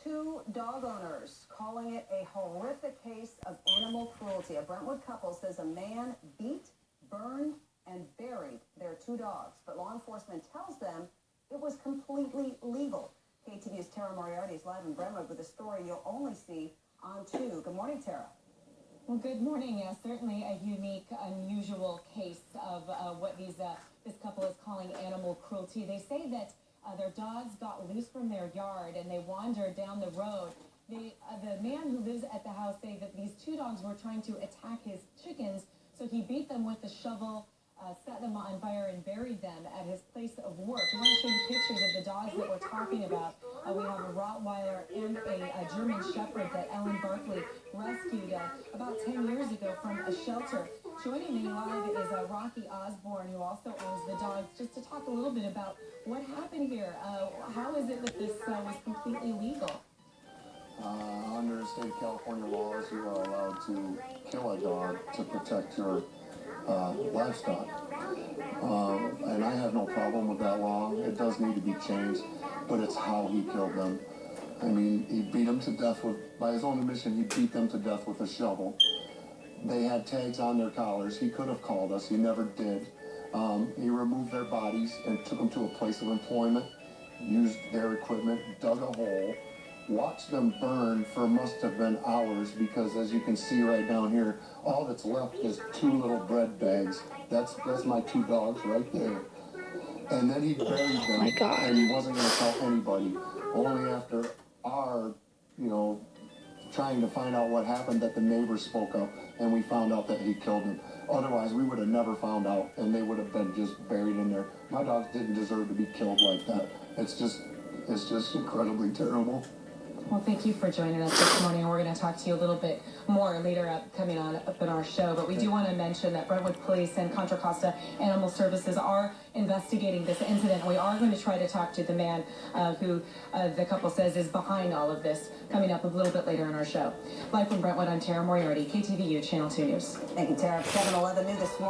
two dog owners calling it a horrific case of animal cruelty. A Brentwood couple says a man beat, burned, and buried their two dogs, but law enforcement tells them it was completely legal. KTV's Tara Moriarty is live in Brentwood with a story you'll only see on 2. Good morning, Tara. Well, good morning. Certainly a unique, unusual case of what this couple is calling animal cruelty. They say that their dogs got loose from their yard and they wandered down the road. The man who lives at the house say that these two dogs were trying to attack his chickens, so he beat them with a shovel, set them on fire, and buried them at his place of work. I want to show you pictures of the dogs that we're talking about. We have a Rottweiler and a German Shepherd that Ellen Barkley rescued about 10 years ago from a shelter. Joining me live is Rocky Osborne, who also owns the dogs, just to talk a little bit about what happened here. How is it that this was completely legal? Under state of California laws, you are allowed to kill a dog to protect your livestock. And I have no problem with that law. It does need to be changed, but it's how he killed them. I mean, he beat them to death by his own admission, he beat them to death with a shovel. They had tags on their collars. He could have called us. He never did. He removed their bodies and took them to a place of employment, used their equipment, dug a hole, watched them burn for must have been hours, because as you can see right down here, all that's left is 2 little bread bags. That's my 2 dogs right there. And then he buried them, and he wasn't going to tell anybody. Only after our, trying to find out what happened, that the neighbors spoke up, and we found out that he killed them. Otherwise, we would have never found out, and they would have been just buried in there. My dogs didn't deserve to be killed like that. It's just incredibly terrible. Well, thank you for joining us this morning. We're going to talk to you a little bit more later coming up in our show. But we do want to mention that Brentwood Police and Contra Costa Animal Services are investigating this incident. We are going to try to talk to the man who the couple says is behind all of this, coming up a little bit later in our show. Live from Brentwood, I'm Tara Moriarty, KTVU Channel 2 News. Thank you, Tara. 7-11 News this morning.